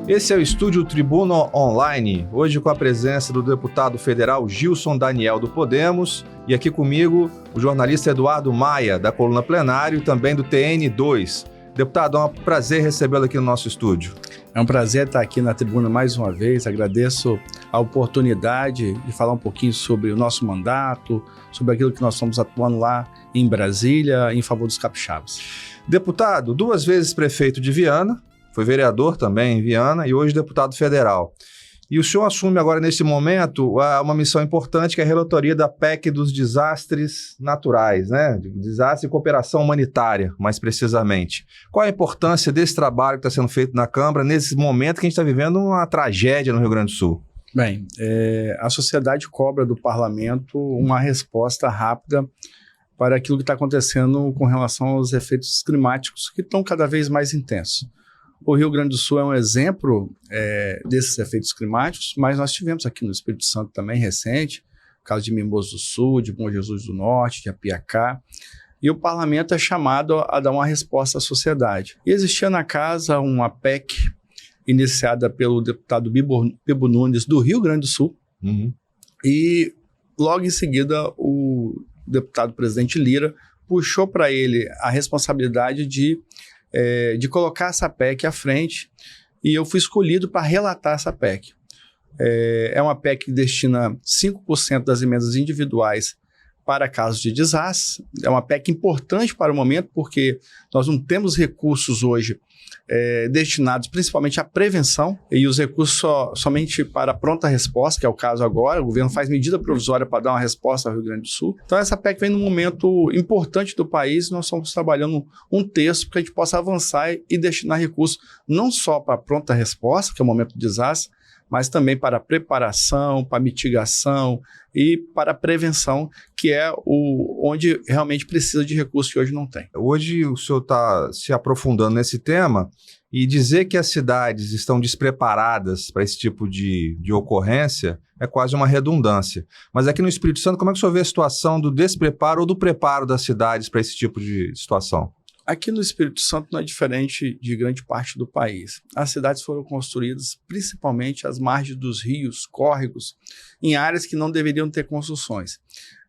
Esse é o Estúdio Tribuna Online, hoje com a presença do deputado federal Gilson Daniel do Podemos e aqui comigo o jornalista Eduardo Maia, da Coluna Plenário e também do TN2. Deputado, é um prazer recebê-lo aqui no nosso estúdio. É um prazer estar aqui na tribuna mais uma vez, agradeço a oportunidade de falar um pouquinho sobre o nosso mandato, sobre aquilo que nós estamos atuando lá em Brasília, em favor dos capixabas. Deputado, 2 vezes prefeito de Viana, foi vereador também em Viana e hoje deputado federal. E o senhor assume agora, nesse momento, uma missão importante, que é a relatoria da PEC dos desastres naturais, né? Desastre e cooperação humanitária, mais precisamente. Qual a importância desse trabalho que está sendo feito na Câmara, nesse momento que a gente está vivendo uma tragédia no Rio Grande do Sul? Bem, a sociedade cobra do parlamento uma resposta rápida para aquilo que está acontecendo com relação aos efeitos climáticos, que estão cada vez mais intensos. O Rio Grande do Sul é um exemplo desses efeitos climáticos, mas nós tivemos aqui no Espírito Santo também, recente, o caso de Mimoso do Sul, de Bom Jesus do Norte, de Apiacá, e o parlamento é chamado a dar uma resposta à sociedade. E existia na casa uma PEC iniciada pelo deputado Bibo Nunes, do Rio Grande do Sul, e logo em seguida o deputado presidente Lira puxou para ele a responsabilidade de colocar essa PEC à frente, e eu fui escolhido para relatar essa PEC. É uma PEC que destina 5% das emendas individuais para casos de desastre. É uma PEC importante para o momento, porque nós não temos recursos hoje destinados principalmente à prevenção, e os recursos somente para pronta resposta, que é o caso agora. O governo faz medida provisória para dar uma resposta ao Rio Grande do Sul. Então essa PEC vem num momento importante do país. Nós estamos trabalhando um texto para que a gente possa avançar e destinar recursos não só para pronta resposta, que é o momento do desastre, mas também para preparação, para mitigação e para prevenção, que é onde realmente precisa de recursos que hoje não tem. Hoje o senhor está se aprofundando nesse tema, e dizer que as cidades estão despreparadas para esse tipo de ocorrência é quase uma redundância. Mas aqui no Espírito Santo, como é que o senhor vê a situação do despreparo ou do preparo das cidades para esse tipo de situação? Aqui no Espírito Santo não é diferente de grande parte do país. As cidades foram construídas principalmente às margens dos rios, córregos, em áreas que não deveriam ter construções.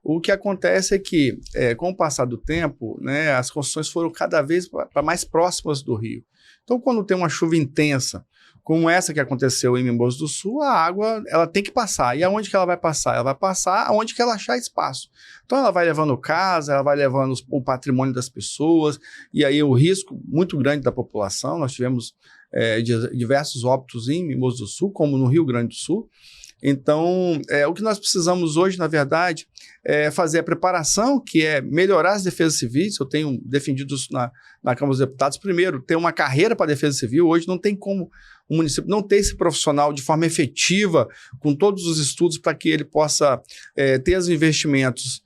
O que acontece é que, com o passar do tempo, né, as construções foram cada vez mais próximas do rio. Então, quando tem uma chuva intensa, como essa que aconteceu em Mimoso do Sul, a água ela tem que passar. E aonde que ela vai passar? Ela vai passar aonde que ela achar espaço. Então ela vai levando casa, ela vai levando o patrimônio das pessoas, e aí o risco muito grande da população. Nós tivemos diversos óbitos em Mimoso do Sul, como no Rio Grande do Sul. Então, o que nós precisamos hoje, na verdade, é fazer a preparação, que é melhorar as defesas civis. Eu tenho defendido isso na Câmara dos Deputados. Primeiro, ter uma carreira para a defesa civil. Hoje não tem como o município não ter esse profissional de forma efetiva, com todos os estudos, para que ele possa ter os investimentos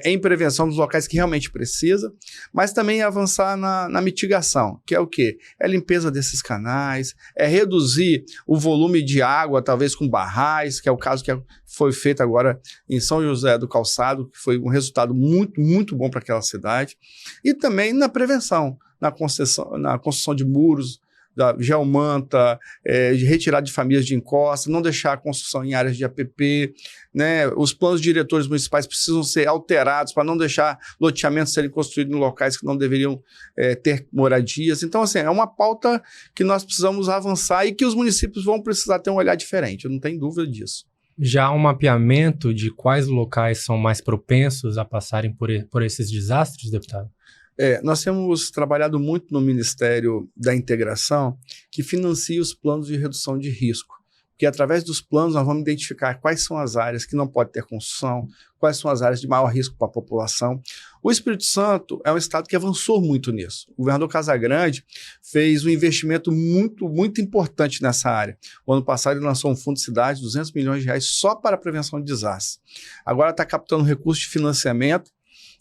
em prevenção dos locais que realmente precisa, mas também avançar na mitigação, que é o quê? É a limpeza desses canais, é reduzir o volume de água, talvez com barrais, que é o caso que foi feito agora em São José do Calçado, que foi um resultado muito, muito bom para aquela cidade, e também na prevenção, na construção de muros, da geomanta, de retirada de famílias de encosta, não deixar a construção em áreas de APP, né? Os planos diretores municipais precisam ser alterados para não deixar loteamentos serem construídos em locais que não deveriam ter moradias. Então, assim, é uma pauta que nós precisamos avançar e que os municípios vão precisar ter um olhar diferente, eu não tenho dúvida disso. Já há um mapeamento de quais locais são mais propensos a passarem por esses desastres, deputado? Nós temos trabalhado muito no Ministério da Integração, que financia os planos de redução de risco, porque através dos planos nós vamos identificar quais são as áreas que não pode ter construção, quais são as áreas de maior risco para a população. O Espírito Santo é um estado que avançou muito nisso. O governador Casagrande fez um investimento muito, muito importante nessa área. O ano passado ele lançou um fundo de cidade, R$200 milhões só para a prevenção de desastres. Agora está captando recursos de financiamento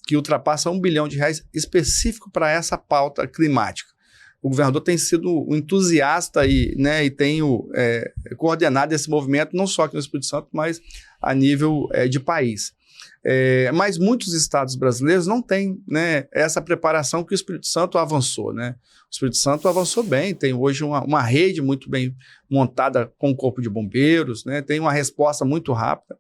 que ultrapassa R$1 bilhão específico para essa pauta climática. O governador tem sido um entusiasta e tem coordenado esse movimento, não só aqui no Espírito Santo, mas a nível de país. Mas muitos estados brasileiros não têm, né, essa preparação que o Espírito Santo avançou, né? O Espírito Santo avançou bem, tem hoje uma rede muito bem montada com o Corpo de Bombeiros, né? Tem uma resposta muito rápida,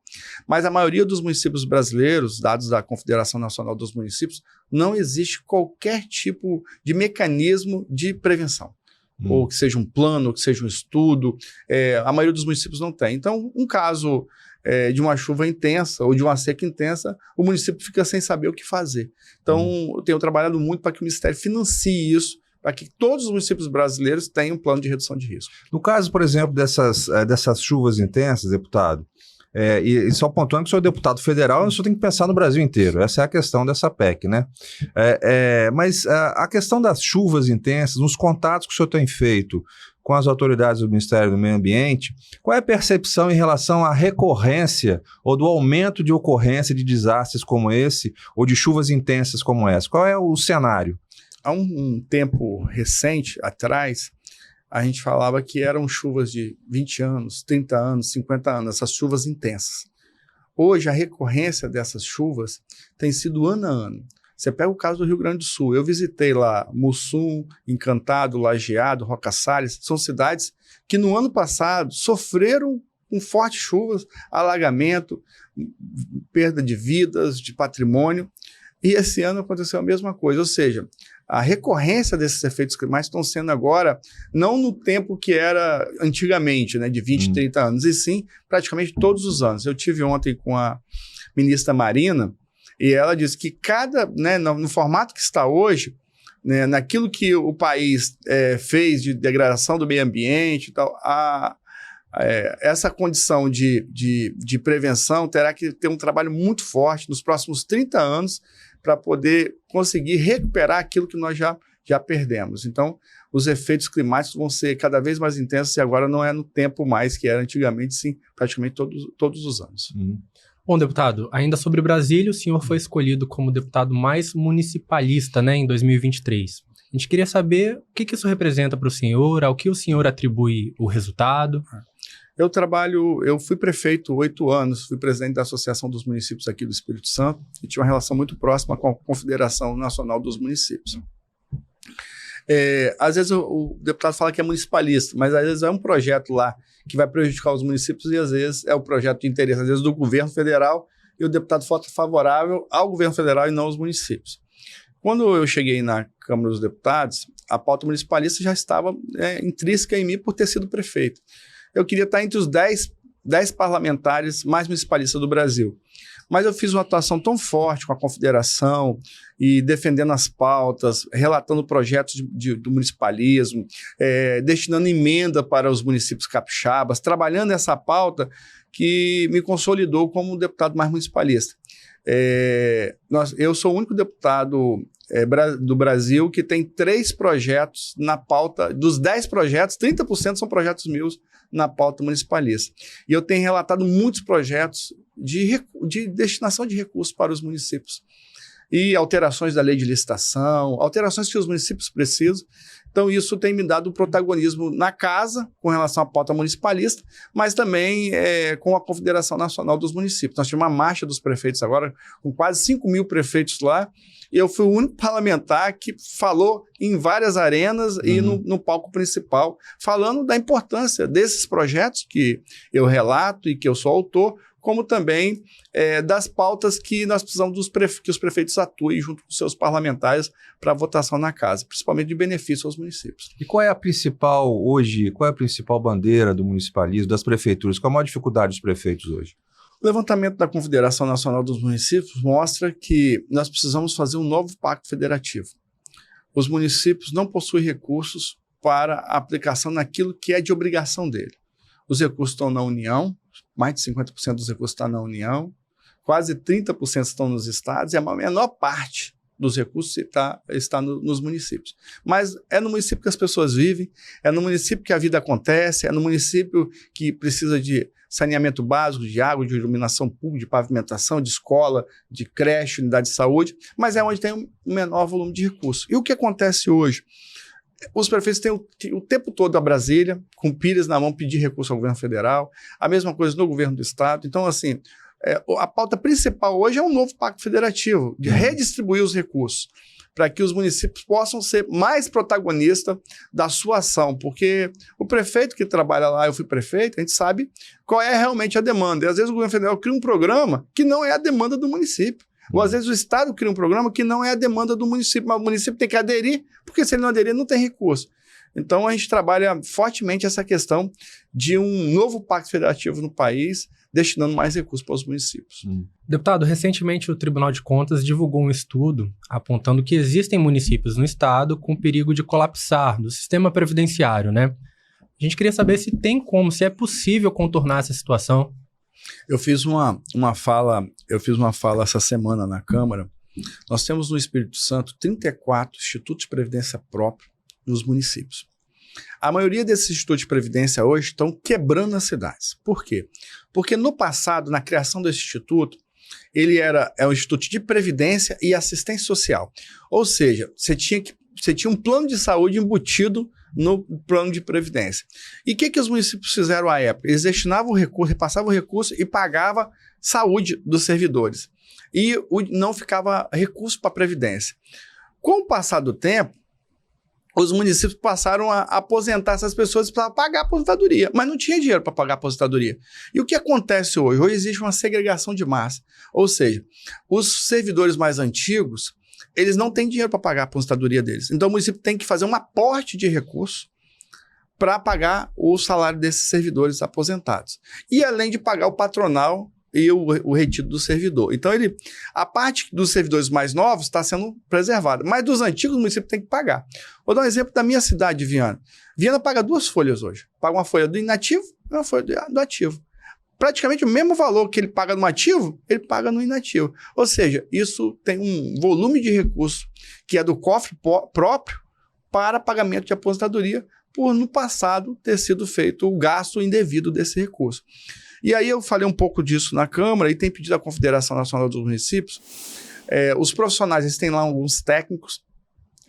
mas a maioria dos municípios brasileiros, dados da Confederação Nacional dos Municípios, não existe qualquer tipo de mecanismo de prevenção. Ou que seja um plano, ou que seja um estudo, a maioria dos municípios não tem. Então, um caso de uma chuva intensa ou de uma seca intensa, o município fica sem saber o que fazer. Então, eu tenho trabalhado muito para que o Ministério financie isso, para que todos os municípios brasileiros tenham um plano de redução de risco. No caso, por exemplo, dessas chuvas intensas, deputado, e só pontuando que o senhor é deputado federal, o senhor tem que pensar no Brasil inteiro. Essa é a questão dessa PEC, né? Mas a questão das chuvas intensas, nos contatos que o senhor tem feito com as autoridades do Ministério do Meio Ambiente, qual é a percepção em relação à recorrência ou do aumento de ocorrência de desastres como esse ou de chuvas intensas como essa? Qual é o cenário? Há um tempo recente atrás, a gente falava que eram chuvas de 20 anos, 30 anos, 50 anos, essas chuvas intensas. Hoje, a recorrência dessas chuvas tem sido ano a ano. Você pega o caso do Rio Grande do Sul. Eu visitei lá Mussum, Encantado, Lajeado, Roca Salles. São cidades que no ano passado sofreram com fortes chuvas, alagamento, perda de vidas, de patrimônio. E esse ano aconteceu a mesma coisa. Ou seja, a recorrência desses efeitos climáticos estão sendo agora, não no tempo que era antigamente, né, de 20, 30 anos, e sim praticamente todos os anos. Eu tive ontem com a ministra Marina, e ela disse que no formato que está hoje, né, naquilo que o país fez de degradação do meio ambiente e tal, essa condição de prevenção terá que ter um trabalho muito forte nos próximos 30 anos para poder conseguir recuperar aquilo que nós já perdemos. Então, os efeitos climáticos vão ser cada vez mais intensos e agora não é no tempo mais que era antigamente, sim, praticamente todos os anos. Bom, deputado, ainda sobre Brasília, o senhor foi escolhido como deputado mais municipalista, né, em 2023. A gente queria saber o que isso representa para o senhor, ao que o senhor atribui o resultado. Eu fui prefeito 8 anos, fui presidente da Associação dos Municípios aqui do Espírito Santo e tinha uma relação muito próxima com a Confederação Nacional dos Municípios. Às vezes o deputado fala que é municipalista, mas às vezes é um projeto lá que vai prejudicar os municípios e às vezes é o projeto de interesse, às vezes do governo federal, e o deputado vota favorável ao governo federal e não aos municípios. Quando eu cheguei na Câmara dos Deputados, a pauta municipalista já estava intrínseca em mim por ter sido prefeito. Eu queria estar entre os 10 parlamentares mais municipalistas do Brasil. Mas eu fiz uma atuação tão forte com a Confederação e defendendo as pautas, relatando projetos do municipalismo, destinando emenda para os municípios capixabas, trabalhando essa pauta que me consolidou como deputado mais municipalista. Eu sou o único deputado do Brasil que tem 3 projetos na pauta. Dos 10 projetos, 30% são projetos meus na pauta municipalista. E eu tenho relatado muitos projetos de destinação de recursos para os municípios. E alterações da lei de licitação, alterações que os municípios precisam. Então, isso tem me dado protagonismo na casa, com relação à pauta municipalista, mas também com a Confederação Nacional dos Municípios. Nós tivemos uma marcha dos prefeitos agora, com quase 5 mil prefeitos lá, e eu fui o único parlamentar que falou em várias arenas e no palco principal, falando da importância desses projetos que eu relato e que eu sou autor, como também das pautas que nós precisamos que os prefeitos atuem junto com seus parlamentares para a votação na casa, principalmente de benefício aos municípios. E qual é a principal bandeira do municipalismo, das prefeituras? Qual a maior dificuldade dos prefeitos hoje? O levantamento da Confederação Nacional dos Municípios mostra que nós precisamos fazer um novo pacto federativo. Os municípios não possuem recursos para a aplicação naquilo que é de obrigação dele. Os recursos estão na União, mais de 50% dos recursos estão na União, quase 30% estão nos estados e a menor parte dos recursos está nos municípios. Mas é no município que as pessoas vivem, é no município que a vida acontece, é no município que precisa de saneamento básico, de água, de iluminação pública, de pavimentação, de escola, de creche, unidade de saúde, mas é onde tem um menor volume de recursos. E o que acontece hoje? Os prefeitos têm o tempo todo a Brasília, com pilhas na mão, pedir recurso ao governo federal, a mesma coisa no governo do estado. Então, assim, A pauta principal hoje é um novo pacto federativo, de redistribuir os recursos, para que os municípios possam ser mais protagonistas da sua ação, porque o prefeito que trabalha lá, eu fui prefeito, a gente sabe qual é realmente a demanda. E às vezes o governo federal cria um programa que não é a demanda do município. Ou às vezes o Estado cria um programa que não é a demanda do município, mas o município tem que aderir, porque se ele não aderir, não tem recurso. Então a gente trabalha fortemente essa questão de um novo pacto federativo no país, destinando mais recursos para os municípios. Deputado, recentemente o Tribunal de Contas divulgou um estudo apontando que existem municípios no estado com perigo de colapsar do sistema previdenciário, né? A gente queria saber se tem como, se é possível contornar essa situação. Eu fiz uma fala essa semana na Câmara. Nós temos no Espírito Santo 34 institutos de previdência próprios nos municípios. A maioria desses institutos de previdência hoje estão quebrando as cidades. Por quê? Porque no passado, na criação desse instituto, ele é um instituto de previdência e assistência social. Ou seja, você tinha um plano de saúde embutido no plano de previdência. E o que os municípios fizeram à época? Eles destinavam o recurso, repassavam o recurso e pagavam saúde dos servidores. E não ficava recurso para a previdência. Com o passar do tempo, os municípios passaram a aposentar essas pessoas para pagar a aposentadoria, mas não tinha dinheiro para pagar a aposentadoria. E o que acontece hoje? Hoje existe uma segregação de massa, ou seja, os servidores mais antigos, eles não têm dinheiro para pagar a aposentadoria deles. Então o município tem que fazer um aporte de recursos para pagar o salário desses servidores aposentados. E além de pagar o patronal e o retido do servidor. Então, a parte dos servidores mais novos está sendo preservada, mas dos antigos o município tem que pagar. Vou dar um exemplo da minha cidade de Viana. Viana paga 2 folhas hoje. Paga uma folha do inativo e uma folha do ativo. Praticamente o mesmo valor que ele paga no ativo, ele paga no inativo. Ou seja, isso tem um volume de recurso que é do cofre próprio para pagamento de aposentadoria, por no passado ter sido feito o gasto indevido desse recurso. E aí eu falei um pouco disso na Câmara e tem pedido à Confederação Nacional dos Municípios, os profissionais, eles têm lá alguns técnicos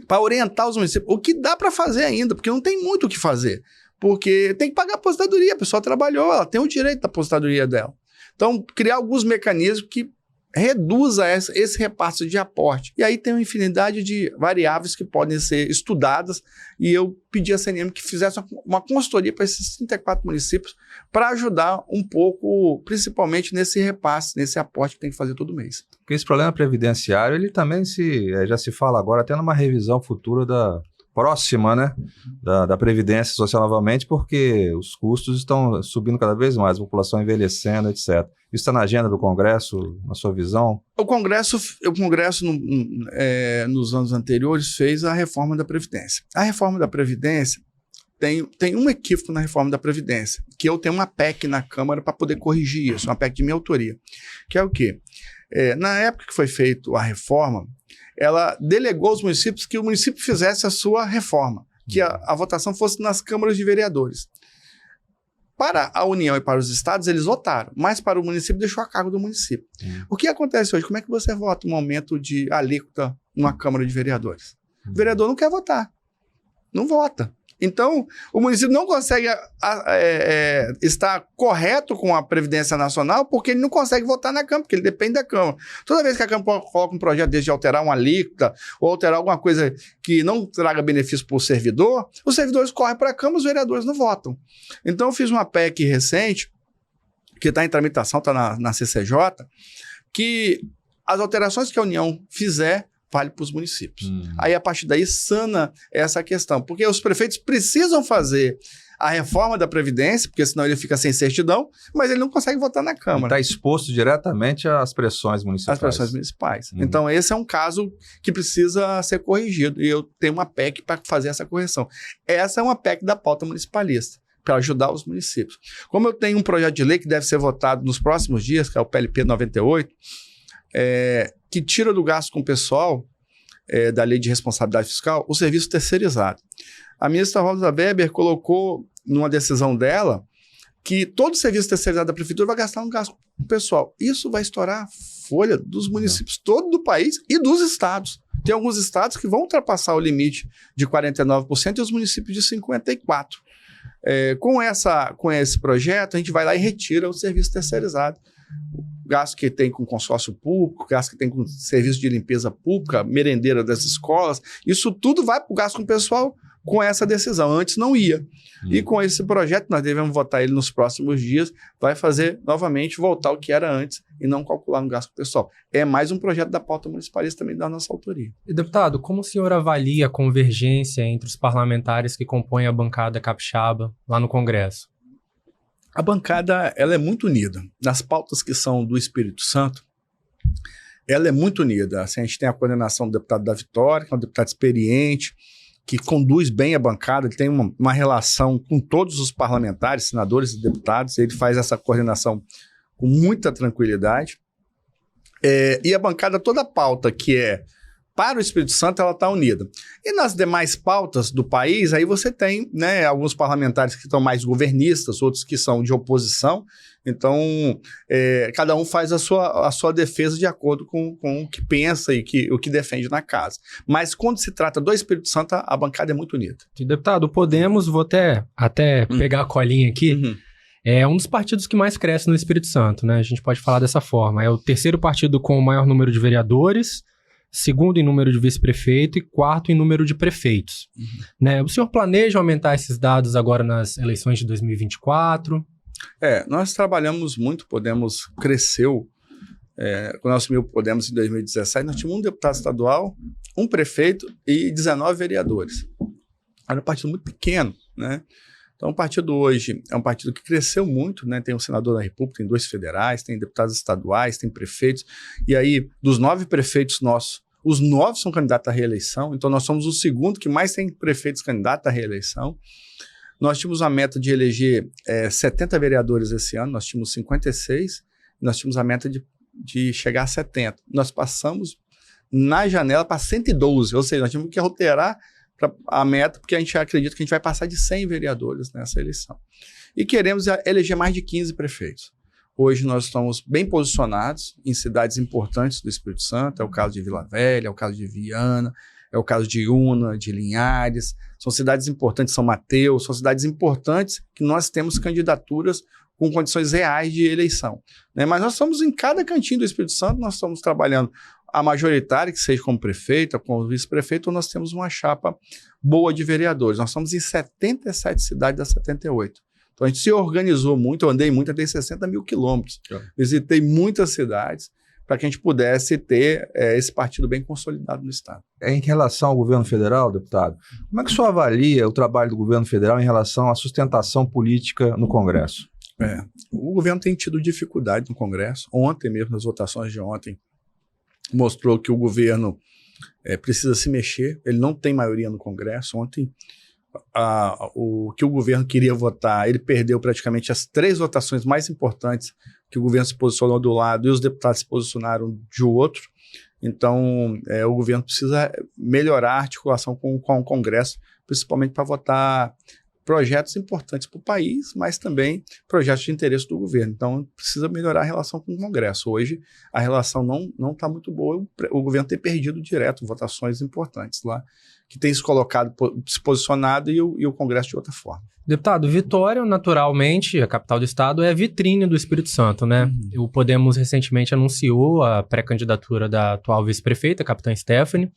para orientar os municípios, o que dá para fazer ainda, porque não tem muito o que fazer, porque tem que pagar a aposentadoria, a pessoa trabalhou, ela tem o direito da aposentadoria dela. Então, criar alguns mecanismos que reduza esse repasse de aporte. E aí tem uma infinidade de variáveis que podem ser estudadas e eu pedi à CNM que fizesse uma consultoria para esses 34 municípios para ajudar um pouco, principalmente nesse repasse, nesse aporte que tem que fazer todo mês. Porque esse problema previdenciário, ele também já se fala agora até numa revisão futura próxima, né, da Previdência Social novamente, porque os custos estão subindo cada vez mais, a população envelhecendo, etc. Isso está na agenda do Congresso, na sua visão? O Congresso nos anos anteriores fez a reforma da Previdência. A reforma da Previdência tem um equívoco na reforma da Previdência, que eu tenho uma PEC na Câmara para poder corrigir isso, uma PEC de minha autoria, que é o quê? Na época que foi feita a reforma, ela delegou aos municípios que o município fizesse a sua reforma, que a votação fosse nas câmaras de vereadores. Para a União e para os estados, eles votaram, mas para o município deixou a cargo do município. O que acontece hoje? Como é que você vota um aumento de alíquota numa Câmara de Vereadores? O vereador não quer votar, não vota. Então, o município não consegue estar correto com a Previdência Nacional porque ele não consegue votar na Câmara, porque ele depende da Câmara. Toda vez que a Câmara coloca um projeto desse de alterar uma alíquota ou alterar alguma coisa que não traga benefício para o servidor, os servidores correm para a Câmara, os vereadores não votam. Então, eu fiz uma PEC recente, que está em tramitação, está na CCJ, que as alterações que a União fizer vale para os municípios. Aí, a partir daí, sana essa questão. Porque os prefeitos precisam fazer a reforma da Previdência, porque senão ele fica sem certidão, mas ele não consegue votar na Câmara. Está exposto diretamente às pressões municipais. Às pressões municipais. Então, esse é um caso que precisa ser corrigido. E eu tenho uma PEC para fazer essa correção. Essa é uma PEC da pauta municipalista, para ajudar os municípios. Como eu tenho um projeto de lei que deve ser votado nos próximos dias, que é o PLP 98, que tira do gasto com o pessoal da Lei de Responsabilidade Fiscal o serviço terceirizado. A ministra Rosa Weber colocou numa decisão dela que todo o serviço terceirizado da prefeitura vai gastar um gasto com o pessoal. Isso vai estourar a folha dos municípios todo do país e dos estados. Tem alguns estados que vão ultrapassar o limite de 49% e os municípios de 54%. Com esse projeto, a gente vai lá e retira o serviço terceirizado. gasto que tem com consórcio público, gasto que tem com serviço de limpeza pública, merendeira das escolas, isso tudo vai para o gasto com o pessoal com essa decisão. Antes não ia. E com esse projeto, nós devemos votar ele nos próximos dias, vai fazer novamente voltar ao que era antes e não calcular no gasto pessoal. É mais um projeto da pauta municipalista também da nossa autoria. E, deputado, como o senhor avalia a convergência entre os parlamentares que compõem a bancada capixaba lá no Congresso? A bancada, ela é muito unida. Nas pautas que são do Espírito Santo, ela é muito unida. Assim, a gente tem a coordenação do deputado da Vitória, que é um deputado experiente, que conduz bem a bancada, ele tem uma relação com todos os parlamentares, senadores e deputados, ele faz essa coordenação com muita tranquilidade. E a bancada, toda a pauta que é para o Espírito Santo, ela está unida. E nas demais pautas do país, aí você tem, né, alguns parlamentares que estão mais governistas, outros que são de oposição. Então, cada um faz a sua defesa de acordo com o que pensa e o que defende na casa. Mas quando se trata do Espírito Santo, a bancada é muito unida. Deputado, o Podemos, vou até pegar a colinha aqui, é um dos partidos que mais cresce no Espírito Santo, né? A gente pode falar dessa forma. É o terceiro partido com o maior número de vereadores, segundo em número de vice-prefeito e quarto em número de prefeitos. Né? O senhor planeja aumentar esses dados agora nas eleições de 2024? Nós trabalhamos muito, Podemos cresceu. Quando nós assumimos o Podemos em 2017, nós tínhamos um deputado estadual, um prefeito e 19 vereadores. Era um partido muito pequeno, né? Então, o partido hoje é um partido que cresceu muito, né? Tem um senador da República, tem 2 federais, tem deputados estaduais, tem prefeitos. E aí, dos 9 prefeitos nossos, os 9 são candidatos à reeleição. Então, nós somos o segundo que mais tem prefeitos candidatos à reeleição. Nós tínhamos a meta de eleger 70 vereadores esse ano, nós tínhamos 56, nós tínhamos a meta de chegar a 70. Nós passamos na janela para 112, ou seja, nós tínhamos que alterar a meta, porque a gente acredita que a gente vai passar de 100 vereadores nessa eleição. E queremos eleger mais de 15 prefeitos. Hoje nós estamos bem posicionados em cidades importantes do Espírito Santo, é o caso de Vila Velha, é o caso de Viana, é o caso de Una, de Linhares, são cidades importantes, São Mateus, são cidades importantes que nós temos candidaturas com condições reais de eleição. Né? Mas nós estamos em cada cantinho do Espírito Santo, nós estamos trabalhando a majoritária, que seja como prefeito, como vice-prefeito, ou nós temos uma chapa boa de vereadores. Nós estamos em 77 cidades das 78. Então a gente se organizou muito, eu andei muito, andei 60 mil quilômetros, visitei muitas cidades para que a gente pudesse ter esse partido bem consolidado no Estado. Em relação ao governo federal, deputado, como é que o senhor avalia o trabalho do governo federal em relação à sustentação política no Congresso? O governo tem tido dificuldade no Congresso. Ontem mesmo, nas votações de ontem, mostrou que o governo precisa se mexer, ele não tem maioria no Congresso. Ontem, o que o governo queria votar, ele perdeu praticamente as 3 votações mais importantes, que o governo se posicionou do lado e os deputados se posicionaram de outro. Então, o governo precisa melhorar a articulação com o Congresso, principalmente para votar projetos importantes para o país, mas também projetos de interesse do governo. Então, precisa melhorar a relação com o Congresso. Hoje, a relação não está muito boa. O governo tem perdido direto votações importantes lá, que tem se colocado, se posicionado e o Congresso de outra forma. Deputado, Vitória, naturalmente, a capital do estado, é a vitrine do Espírito Santo, né? O Podemos recentemente anunciou a pré-candidatura da atual vice-prefeita, a capitã Stephanie.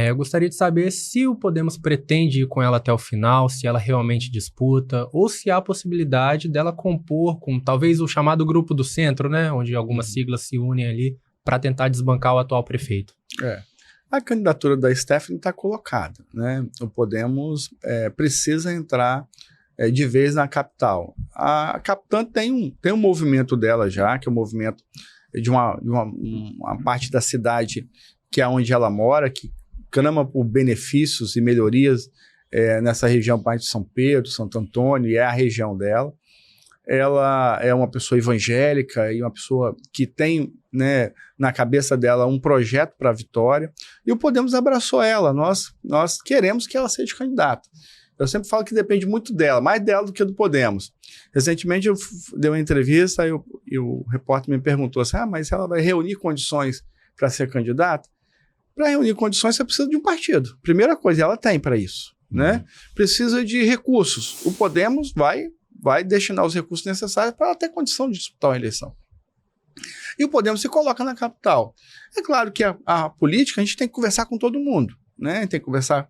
Eu gostaria de saber se o Podemos pretende ir com ela até o final, se ela realmente disputa, ou se há a possibilidade dela compor com talvez o chamado grupo do centro, né? Onde algumas siglas se unem ali para tentar desbancar o atual prefeito. A candidatura da Stephanie está colocada, né? O Podemos precisa entrar de vez na capital. A capitã tem um movimento dela já, que é o movimento de uma parte da cidade que é onde ela mora, que clama por benefícios e melhorias nessa região, parte de São Pedro, Santo Antônio, e é a região dela. Ela é uma pessoa evangélica e uma pessoa que tem, né, na cabeça dela um projeto para a Vitória, e o Podemos abraçou ela. Nós queremos que ela seja candidata. Eu sempre falo que depende muito dela, mais dela do que do Podemos. Recentemente eu dei uma entrevista e o repórter me perguntou assim, mas ela vai reunir condições para ser candidata? Para reunir condições, você precisa de um partido. Primeira coisa, ela tem para isso, né? Precisa de recursos. O Podemos vai destinar os recursos necessários para ela ter condição de disputar uma eleição. e o Podemos se coloca na capital. É claro que a política, a gente tem que conversar com todo mundo, né? Tem que conversar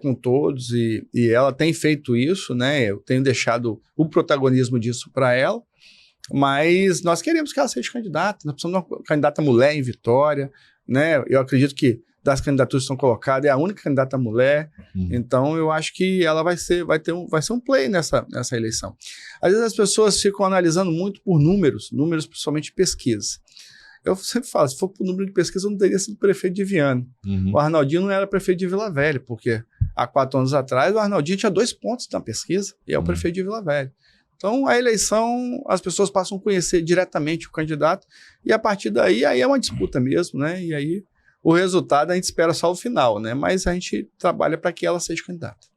com todos, e ela tem feito isso, né? Eu tenho deixado o protagonismo disso para ela, mas nós queremos que ela seja candidata, nós precisamos de uma candidata mulher em Vitória, né? Eu acredito que das candidaturas que estão colocadas, é a única candidata mulher, então eu acho que ela vai ser um play nessa eleição. Às vezes as pessoas ficam analisando muito por números principalmente de pesquisa. Eu sempre falo, se for por número de pesquisa, eu não teria sido prefeito de Viana. O Arnaldinho não era prefeito de Vila Velha, porque há 4 anos atrás o Arnaldinho tinha 2 pontos na pesquisa, e é o prefeito de Vila Velha. Então, a eleição, as pessoas passam a conhecer diretamente o candidato, e a partir daí, aí é uma disputa mesmo, né? E aí, o resultado a gente espera só o final, né? Mas a gente trabalha para que ela seja candidata.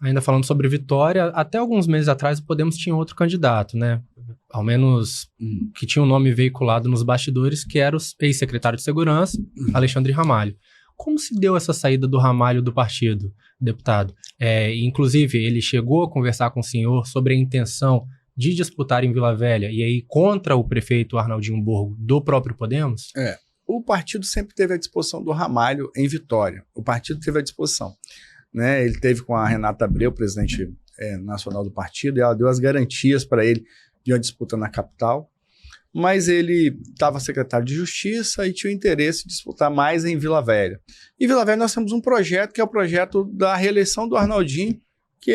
Ainda falando sobre Vitória, até alguns meses atrás o Podemos tinha outro candidato, né? Ao menos que tinha um nome veiculado nos bastidores, que era o ex-secretário de Segurança, Alexandre Ramalho. Como se deu essa saída do Ramalho do partido, deputado? Inclusive, ele chegou a conversar com o senhor sobre a intenção de disputar em Vila Velha, e aí contra o prefeito Arnaldinho Borgo do próprio Podemos? O partido sempre teve à disposição do Ramalho em Vitória. O partido teve à disposição, né? Ele teve com a Renata Abreu, presidente nacional do partido, e ela deu as garantias para ele de uma disputa na capital, mas ele estava secretário de Justiça e tinha o interesse de disputar mais em Vila Velha. Em Vila Velha nós temos um projeto, que é o projeto da reeleição do Arnaldinho, que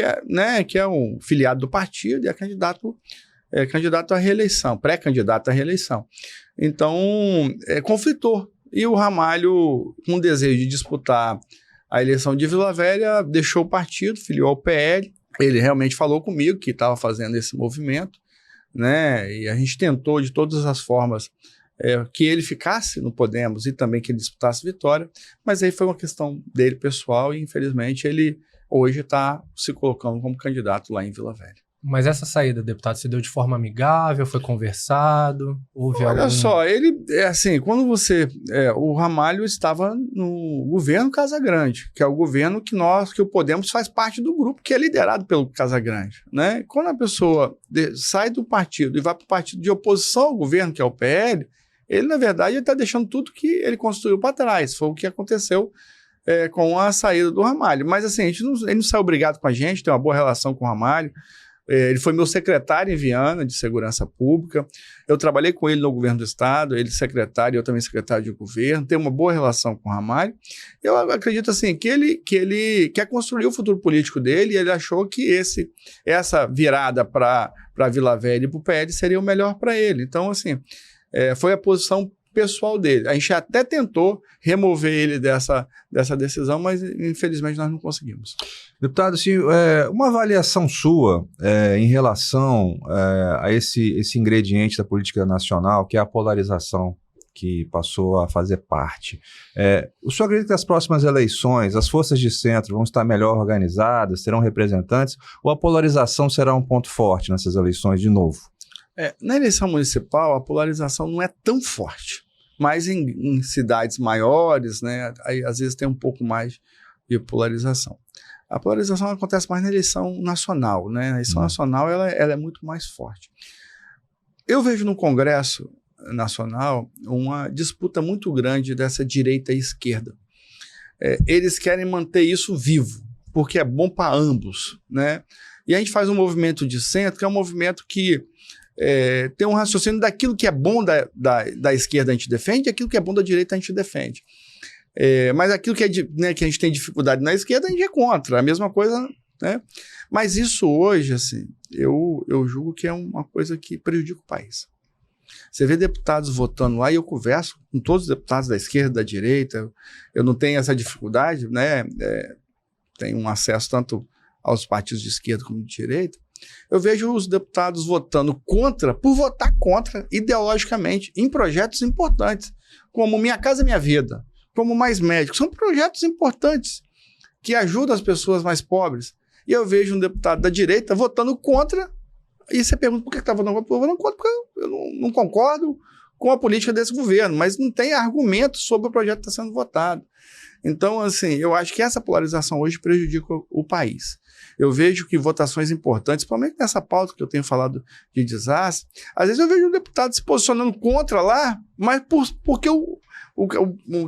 é um filiado do partido e é candidato à reeleição, pré-candidato à reeleição. Então, conflitou. E o Ramalho, com o desejo de disputar a eleição de Vila Velha, deixou o partido, filiou ao PL. Ele realmente falou comigo que estava fazendo esse movimento, né? E a gente tentou de todas as formas que ele ficasse no Podemos e também que ele disputasse Vitória, mas aí foi uma questão dele pessoal e infelizmente ele hoje está se colocando como candidato lá em Vila Velha. Mas essa saída, deputado, se deu de forma amigável, foi conversado? Olha só, ele, quando o Ramalho estava no governo Casagrande, que é o governo que o Podemos faz parte do grupo, que é liderado pelo Casagrande, né? Quando a pessoa sai do partido e vai para o partido de oposição ao governo, que é o PL, ele, na verdade, está deixando tudo que ele construiu para trás. Foi o que aconteceu com a saída do Ramalho. Mas, assim, ele não saiu brigado com a gente, tem uma boa relação com o Ramalho. Ele foi meu secretário em Viana, de Segurança Pública. Eu trabalhei com ele no governo do Estado, ele secretário e eu também secretário de governo. Tenho uma boa relação com o Ramalho. Eu acredito assim, que ele quer construir o futuro político dele e ele achou que essa virada para Vila Velha e para o PL seria o melhor para ele. Então, assim, foi a posição pessoal dele. A gente até tentou remover ele dessa decisão, mas infelizmente nós não conseguimos. Deputado, assim, uma avaliação sua em relação a esse ingrediente da política nacional, que é a polarização que passou a fazer parte. O senhor acredita que as próximas eleições, as forças de centro vão estar melhor organizadas, terão representantes, ou a polarização será um ponto forte nessas eleições de novo? Na eleição municipal, a polarização não é tão forte, mas em cidades maiores, né, aí, às vezes tem um pouco mais de polarização. A polarização acontece mais na eleição nacional, né? A eleição nacional ela é muito mais forte. Eu vejo no Congresso Nacional uma disputa muito grande dessa direita e esquerda. Eles querem manter isso vivo, porque é bom para ambos, né? E a gente faz um movimento de centro, que é um movimento que tem um raciocínio daquilo que é bom da esquerda a gente defende, e aquilo que é bom da direita a gente defende. Mas aquilo que, que a gente tem dificuldade na esquerda, a gente é contra. A mesma coisa, né? Mas isso hoje, assim, eu julgo que é uma coisa que prejudica o país. Você vê deputados votando lá, e eu converso com todos os deputados da esquerda, da direita, eu não tenho essa dificuldade, né? Tenho um acesso tanto aos partidos de esquerda como de direita. Eu vejo os deputados votando contra, por votar contra, ideologicamente, em projetos importantes, como Minha Casa Minha Vida, como Mais Médicos. São projetos importantes que ajudam as pessoas mais pobres. E eu vejo um deputado da direita votando contra, e você pergunta por que está votando contra? Eu vou votando contra porque eu não concordo com a política desse governo, mas não tem argumento sobre o projeto que está sendo votado. Então, assim, eu acho que essa polarização hoje prejudica o país. Eu vejo que votações importantes, principalmente nessa pauta que eu tenho falado de desastre, às vezes eu vejo um deputado se posicionando contra lá, mas porque o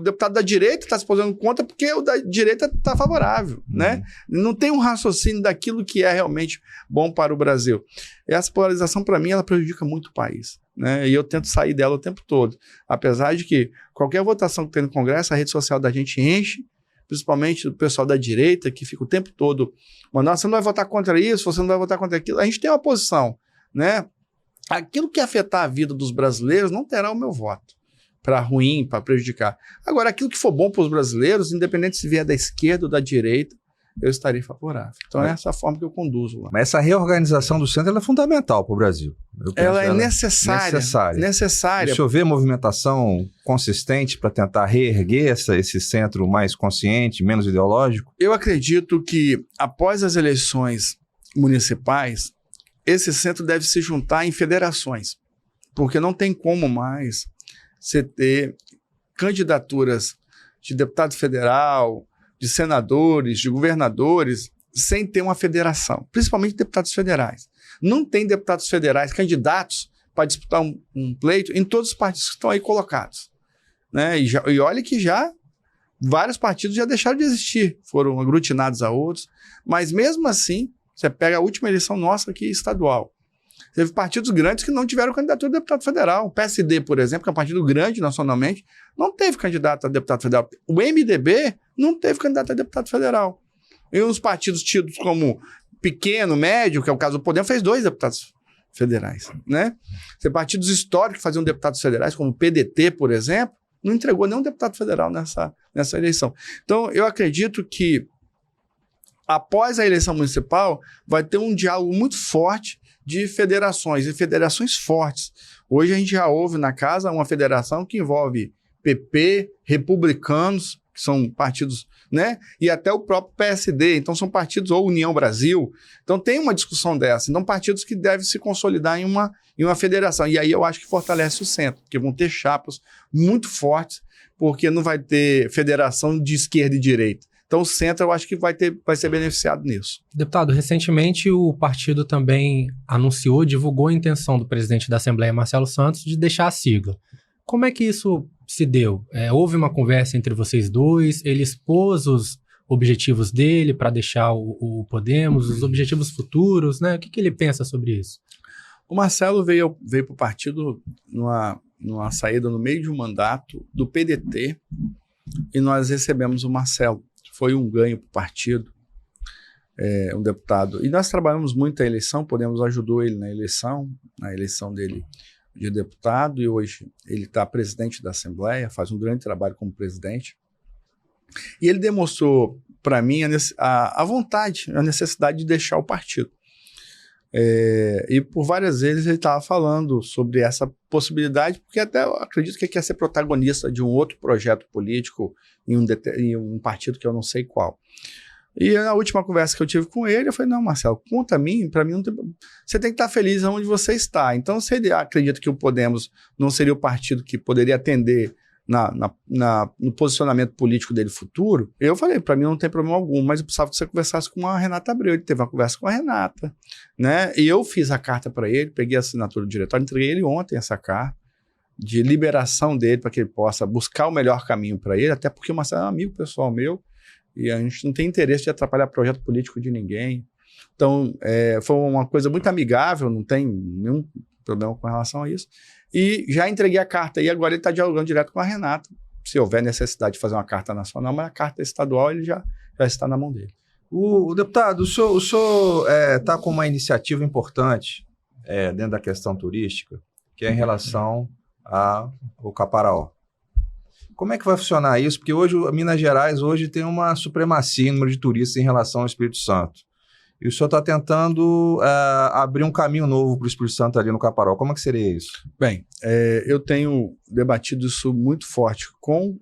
deputado da direita está se posicionando contra porque o da direita está favorável, né? Não tem um raciocínio daquilo que é realmente bom para o Brasil. Essa polarização, para mim, ela prejudica muito o país, né? E eu tento sair dela o tempo todo. Apesar de que qualquer votação que tem no Congresso, a rede social da gente enche, principalmente o pessoal da direita, que fica o tempo todo mandando, você não vai votar contra isso, você não vai votar contra aquilo. A gente tem uma posição, né? Aquilo que afetar a vida dos brasileiros não terá o meu voto. Para ruim, para prejudicar. Agora, aquilo que for bom para os brasileiros, independente se vier da esquerda ou da direita, eu estarei favorável. Então, é essa forma que eu conduzo lá. Mas essa reorganização do centro ela é fundamental para o Brasil. Ela é necessária. O senhor vê movimentação consistente para tentar reerguer esse centro mais consciente, menos ideológico? Eu acredito que, após as eleições municipais, esse centro deve se juntar em federações, porque não tem como mais você ter candidaturas de deputado federal, de senadores, de governadores, sem ter uma federação, principalmente deputados federais. Não tem deputados federais, candidatos para disputar um pleito em todos os partidos que estão aí colocados, né? E olha que já vários partidos já deixaram de existir, foram aglutinados a outros, mas mesmo assim, você pega a última eleição nossa aqui estadual, teve partidos grandes que não tiveram candidatura a deputado federal. O PSD, por exemplo, que é um partido grande nacionalmente, não teve candidato a deputado federal. O MDB não teve candidato a deputado federal. E os partidos tidos como pequeno, médio, que é o caso do Podemos, fez 2 deputados federais, né? Tem partidos históricos que faziam deputados federais, como o PDT, por exemplo, não entregou nenhum deputado federal nessa eleição. Então, eu acredito que após a eleição municipal, vai ter um diálogo muito forte de federações, e federações fortes. Hoje a gente já ouve na casa uma federação que envolve PP, republicanos, que são partidos, né? E até o próprio PSD, então são partidos, ou União Brasil. Então tem uma discussão dessa. Então partidos que devem se consolidar em uma federação. E aí eu acho que fortalece o centro, porque vão ter chapas muito fortes, porque não vai ter federação de esquerda e direita. Então o centro eu acho que vai ser beneficiado nisso. Deputado, recentemente o partido também divulgou a intenção do presidente da Assembleia, Marcelo Santos, de deixar a sigla. Como é que isso se deu? Houve uma conversa entre vocês dois, ele expôs os objetivos dele para deixar o Podemos, os objetivos futuros, né? O que ele pensa sobre isso? O Marcelo veio para o partido numa saída no meio de um mandato do PDT e nós recebemos o Marcelo. Foi um ganho para o partido, um deputado. E nós trabalhamos muito a eleição, Podemos ajudou ele na eleição dele de deputado, e hoje ele está presidente da Assembleia, faz um grande trabalho como presidente. E ele demonstrou para mim a vontade, a necessidade de deixar o partido. E por várias vezes ele estava falando sobre essa possibilidade, porque até eu acredito que ele quer ser protagonista de um outro projeto político em um partido que eu não sei qual. E na última conversa que eu tive com ele, eu falei, não, Marcelo, conta a mim, para mim não tem... Você tem que estar feliz onde você está. Então, se ele acredita que o Podemos não seria o partido que poderia atender no posicionamento político dele futuro, eu falei, para mim não tem problema algum, mas eu precisava que você conversasse com a Renata Abreu. Ele teve uma conversa com a Renata, né? E eu fiz a carta para ele, peguei a assinatura do diretório, entreguei ele ontem essa carta de liberação dele para que ele possa buscar o melhor caminho para ele, até porque o Marcelo é um amigo pessoal meu e a gente não tem interesse de atrapalhar projeto político de ninguém. Então, foi uma coisa muito amigável, não tem nenhum problema com relação a isso. E já entreguei a carta e agora ele está dialogando direto com a Renata, se houver necessidade de fazer uma carta nacional, mas a carta estadual ele já está na mão dele. O deputado, o senhor está com uma iniciativa importante dentro da questão turística, que é em relação ao Caparaó. Como é que vai funcionar isso? Porque hoje, Minas Gerais hoje tem uma supremacia em número de turistas em relação ao Espírito Santo. E o senhor está tentando abrir um caminho novo para o Espírito Santo ali no Caparaó. Como é que seria isso? Bem, eu tenho debatido isso muito forte com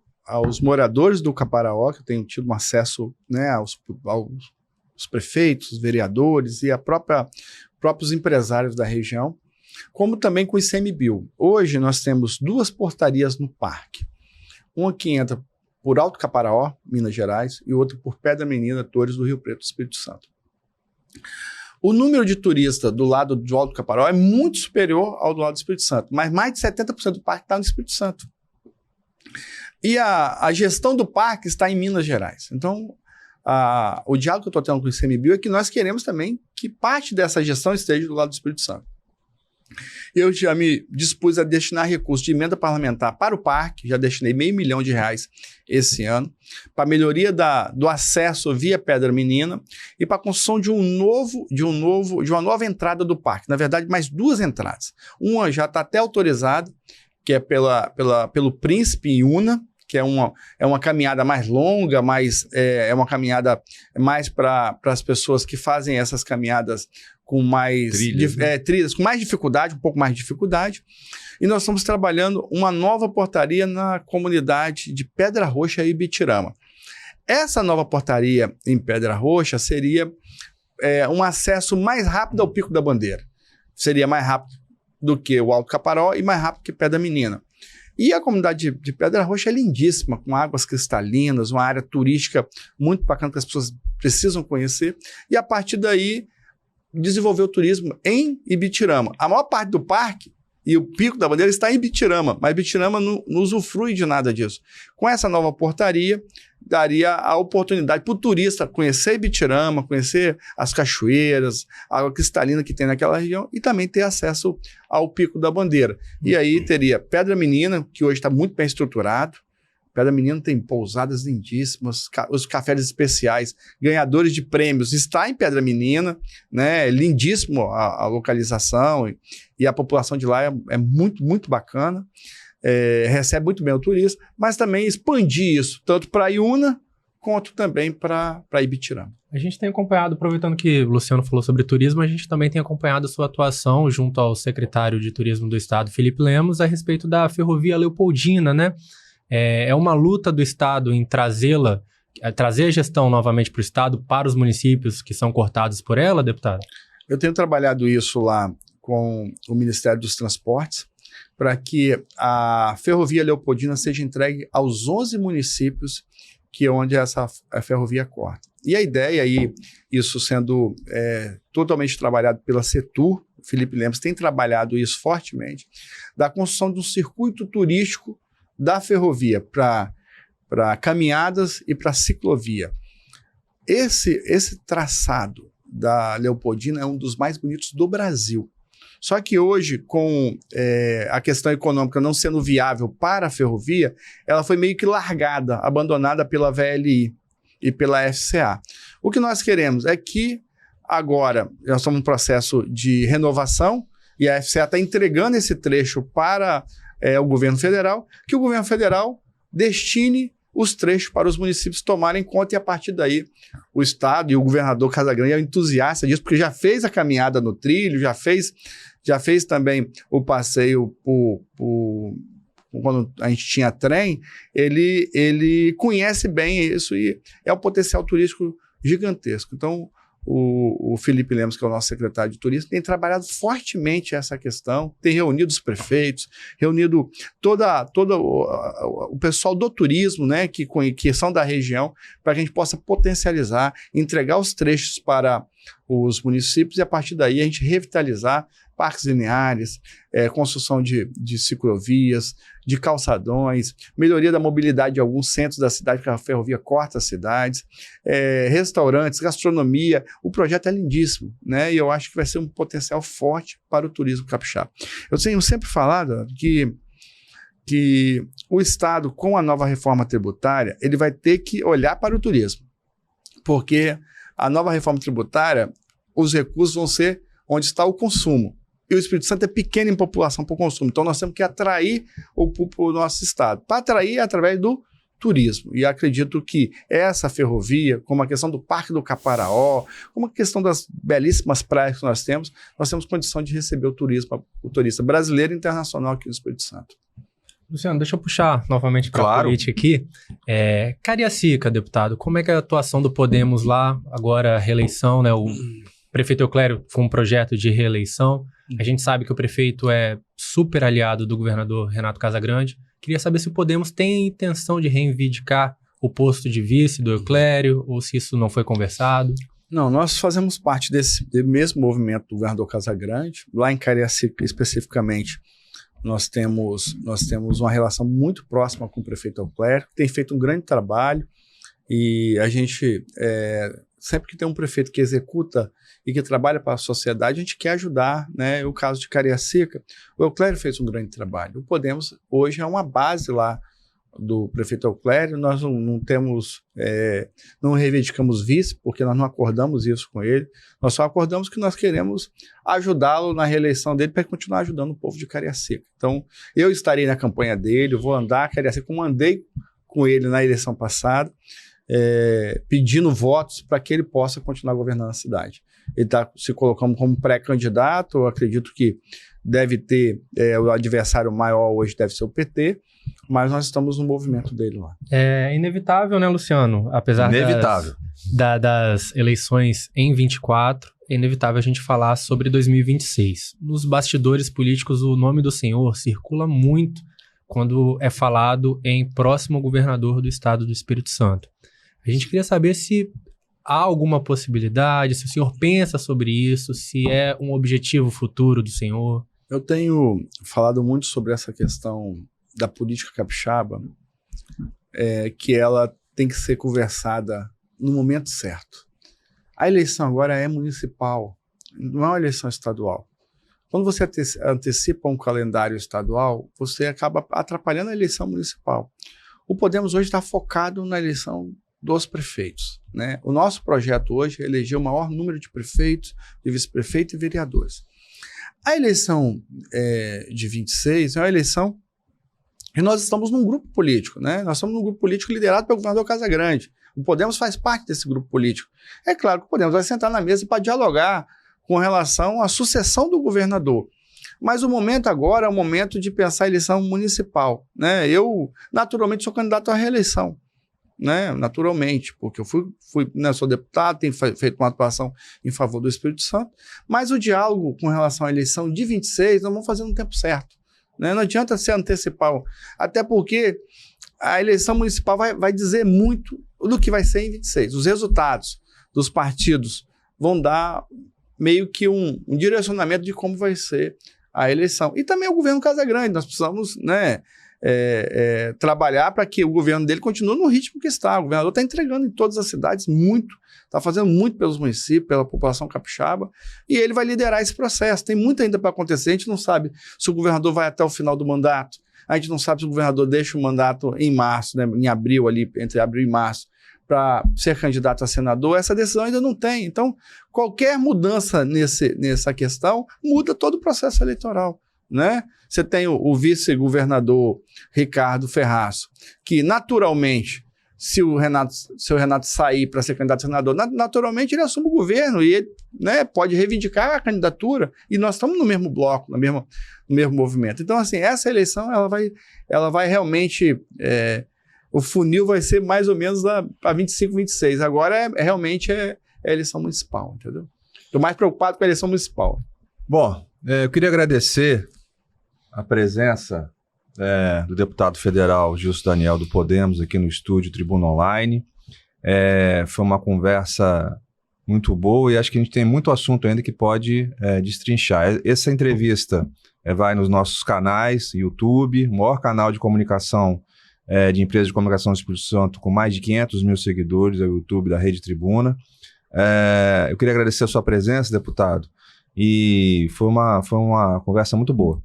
os moradores do Caparaó, que eu tenho tido um acesso, né, aos prefeitos, os vereadores e próprios empresários da região. como também com o ICMBio. Hoje nós temos 2 portarias no parque. Uma que entra por Alto Caparaó, Minas Gerais, e outra por Pedra Menina, Torres do Rio Preto, Espírito Santo. O número de turistas do lado do Alto Caparaó é muito superior ao do lado do Espírito Santo, mas mais de 70% do parque está no Espírito Santo. E a gestão do parque está em Minas Gerais. Então, o diálogo que eu estou tendo com o ICMBio é que nós queremos também que parte dessa gestão esteja do lado do Espírito Santo. Eu já me dispus a destinar recursos de emenda parlamentar para o parque, já destinei R$500 milhão esse ano, para melhoria do acesso via Pedra Menina e para a construção de uma nova entrada do parque. Na verdade, mais 2 entradas. Uma já está até autorizada, que é pelo Príncipe em Una, que é uma caminhada mais longa, é uma caminhada mais para as pessoas que fazem essas caminhadas com mais trilhas, com mais dificuldade, um pouco mais de dificuldade. E nós estamos trabalhando uma nova portaria na comunidade de Pedra Roxa e Ibitirama. Essa nova portaria em Pedra Roxa seria um acesso mais rápido ao Pico da Bandeira. Seria mais rápido do que o Alto Caparaó e mais rápido que Pedra Menina. E a comunidade de Pedra Roxa é lindíssima, com águas cristalinas, uma área turística muito bacana que as pessoas precisam conhecer. E a partir daí, desenvolver o turismo em Ibitirama. A maior parte do parque e o Pico da Bandeira está em Ibitirama, mas Ibitirama não usufrui de nada disso. Com essa nova portaria, daria a oportunidade para o turista conhecer Ibitirama, conhecer as cachoeiras, a água cristalina que tem naquela região e também ter acesso ao Pico da Bandeira. E aí teria Pedra Menina, que hoje está muito bem estruturado. Pedra Menina tem pousadas lindíssimas, os cafés especiais, ganhadores de prêmios, está em Pedra Menina, né? Lindíssimo a localização e a população de lá é muito, muito bacana, recebe muito bem o turista, mas também expandir isso, tanto para Iuna, quanto também para Ibitirama. A gente tem acompanhado, aproveitando que o Luciano falou sobre turismo, a gente também tem acompanhado a sua atuação junto ao secretário de Turismo do Estado, Felipe Lemos, a respeito da Ferrovia Leopoldina, né? É uma luta do Estado em trazer a gestão novamente para o Estado, para os municípios que são cortados por ela, deputado? Eu tenho trabalhado isso lá com o Ministério dos Transportes, para que a Ferrovia Leopoldina seja entregue aos 11 municípios onde essa ferrovia corta. E a ideia aí, isso sendo totalmente trabalhado pela Setur, o Felipe Lemos tem trabalhado isso fortemente, da construção de um circuito turístico da ferrovia para caminhadas e para ciclovia. Esse traçado da Leopoldina é um dos mais bonitos do Brasil. Só que hoje, com a questão econômica não sendo viável para a ferrovia, ela foi meio que largada, abandonada pela VLI e pela FCA. O que nós queremos é que agora nós estamos em processo de renovação e a FCA está entregando esse trecho para o governo federal, que o governo federal destine os trechos para os municípios tomarem conta e a partir daí o Estado e o governador Casagrande é entusiasta disso, porque já fez a caminhada no trilho, já fez também o passeio quando a gente tinha trem, ele conhece bem isso e é um potencial turístico gigantesco. Então, o Felipe Lemos, que é o nosso secretário de Turismo, tem trabalhado fortemente essa questão, tem reunido os prefeitos, reunido todo o pessoal do turismo, né, que são da região, para que a gente possa potencializar, entregar os trechos para os municípios e a partir daí a gente revitalizar parques lineares, construção de ciclovias, de calçadões, melhoria da mobilidade de alguns centros da cidade, porque a ferrovia corta as cidades, restaurantes, gastronomia. O projeto é lindíssimo, né? E eu acho que vai ser um potencial forte para o turismo capixaba. Eu tenho sempre falado que o Estado, com a nova reforma tributária, ele vai ter que olhar para o turismo, porque a nova reforma tributária, os recursos vão ser onde está o consumo. E o Espírito Santo é pequeno em população para o consumo. Então, nós temos que atrair o nosso estado. Para atrair, é através do turismo. E acredito que essa ferrovia, como a questão do Parque do Caparaó, como a questão das belíssimas praias que nós temos condição de receber o turista brasileiro e internacional aqui no Espírito Santo. Luciano, deixa eu puxar novamente para a política aqui. Cariacica, deputado, como é que é a atuação do Podemos lá, agora a reeleição, né? O prefeito Euclério com um projeto de reeleição. A gente sabe que o prefeito é super aliado do governador Renato Casagrande. Queria saber se o Podemos tem a intenção de reivindicar o posto de vice do Euclério, ou se isso não foi conversado. Não, nós fazemos parte desse mesmo movimento do governador Casagrande. Lá em Cariacica, especificamente, nós temos uma relação muito próxima com o prefeito Euclério, que tem feito um grande trabalho, e a gente, sempre que tem um prefeito que executa e que trabalha para a sociedade, a gente quer ajudar, né? O caso de Cariacica, o Euclério fez um grande trabalho. O Podemos, hoje, é uma base lá do prefeito Euclério. Nós não reivindicamos vice, porque nós não acordamos isso com ele. Nós só acordamos que nós queremos ajudá-lo na reeleição dele para continuar ajudando o povo de Cariacica. Então, eu estarei na campanha dele, eu vou andar a Cariacica, como andei com ele na eleição passada, pedindo votos para que ele possa continuar governando a cidade. Ele está se colocando como pré-candidato, eu acredito que deve ter, o adversário maior hoje deve ser o PT, mas nós estamos no movimento dele lá. É inevitável, né, Luciano? Apesar das eleições em 24, é inevitável a gente falar sobre 2026. Nos bastidores políticos, o nome do senhor circula muito quando é falado em próximo governador do estado do Espírito Santo. A gente queria saber se há alguma possibilidade, se o senhor pensa sobre isso, se é um objetivo futuro do senhor. Eu tenho falado muito sobre essa questão da política capixaba, que ela tem que ser conversada no momento certo. A eleição agora é municipal, não é uma eleição estadual. Quando você antecipa um calendário estadual, você acaba atrapalhando a eleição municipal. O Podemos hoje está focado na eleição dos prefeitos, né? O nosso projeto hoje é eleger o maior número de prefeitos, de vice-prefeitos e vereadores. A eleição de 26 é uma eleição e nós estamos num grupo político, né? Nós estamos num grupo político liderado pelo governador Casagrande. O Podemos faz parte desse grupo político. É claro que o Podemos vai sentar na mesa para dialogar com relação à sucessão do governador. Mas o momento agora é o momento de pensar a eleição municipal, né? Eu, naturalmente, sou candidato à reeleição, né? Naturalmente, porque eu sou deputado, tenho feito uma atuação em favor do Espírito Santo, mas o diálogo com relação à eleição de 26 nós vamos fazer no tempo certo, né? Não adianta se antecipar, até porque a eleição municipal vai dizer muito do que vai ser em 26. Os resultados dos partidos vão dar meio que um direcionamento de como vai ser a eleição. E também o governo Casagrande, nós precisamos, né, trabalhar para que o governo dele continue no ritmo que está. O governador está entregando em todas as cidades muito, está fazendo muito pelos municípios, pela população capixaba, e ele vai liderar esse processo. Tem muito ainda para acontecer, a gente não sabe se o governador vai até o final do mandato, a gente não sabe se o governador deixa o mandato em março, né, em abril, ali, entre abril e março, para ser candidato a senador. Essa decisão ainda não tem. Então, qualquer mudança nessa questão muda todo o processo eleitoral, né? Você tem o vice-governador Ricardo Ferraço, que naturalmente, se o Renato sair para ser candidato a senador, naturalmente ele assume o governo e ele, né, pode reivindicar a candidatura, e nós estamos no mesmo bloco, no mesmo movimento. Então, assim, essa eleição ela vai realmente... o funil vai ser mais ou menos para 25, 26. Agora realmente é eleição municipal, entendeu? Estou mais preocupado com a eleição municipal. Bom, eu queria agradecer a presença do deputado federal Gilson Daniel do Podemos aqui no estúdio Tribuna Online. Foi uma conversa muito boa e acho que a gente tem muito assunto ainda que pode destrinchar. Essa entrevista vai nos nossos canais, YouTube, o maior canal de comunicação de empresas de comunicação do Espírito Santo, com mais de 500 mil seguidores, é o YouTube da Rede Tribuna. Eu queria agradecer a sua presença, deputado, e foi uma conversa muito boa.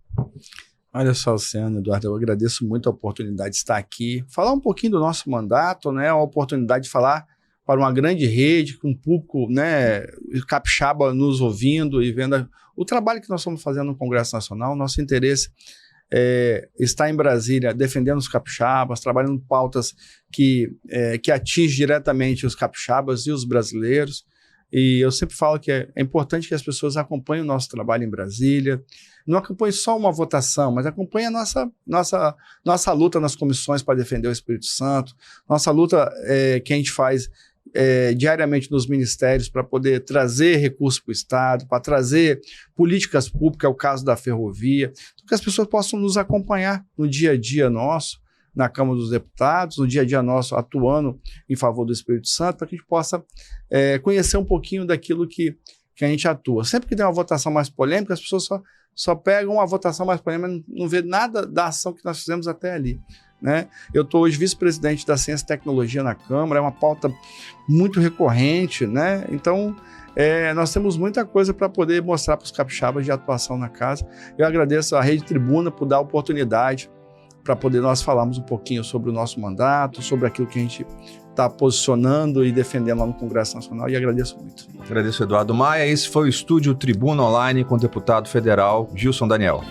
Olha só, Luciano, Eduardo, eu agradeço muito a oportunidade de estar aqui, falar um pouquinho do nosso mandato, né, a oportunidade de falar para uma grande rede, com um público, né, capixaba nos ouvindo e vendo o trabalho que nós estamos fazendo no Congresso Nacional. Nosso interesse está em Brasília defendendo os capixabas, trabalhando pautas que atingem diretamente os capixabas e os brasileiros. E eu sempre falo que é importante que as pessoas acompanhem o nosso trabalho em Brasília, não acompanhem só uma votação, mas acompanhem a nossa luta nas comissões para defender o Espírito Santo, nossa luta que a gente faz diariamente nos ministérios para poder trazer recursos para o Estado, para trazer políticas públicas, é o caso da ferrovia, que as pessoas possam nos acompanhar no dia a dia nosso, na Câmara dos Deputados, no dia a dia nosso, atuando em favor do Espírito Santo, para que a gente possa conhecer um pouquinho daquilo que a gente atua. Sempre que tem uma votação mais polêmica, as pessoas só pegam uma votação mais polêmica, não vê nada da ação que nós fizemos até ali. Né? Eu estou hoje vice-presidente da Ciência e Tecnologia na Câmara, é uma pauta muito recorrente, né? Então nós temos muita coisa para poder mostrar para os capixabas de atuação na casa. Eu agradeço à Rede Tribuna por dar a oportunidade para poder nós falarmos um pouquinho sobre o nosso mandato, sobre aquilo que a gente está posicionando e defendendo lá no Congresso Nacional, e agradeço muito. Agradeço, Eduardo Maia. Esse foi o Estúdio Tribuna Online com o deputado federal Gilson Daniel.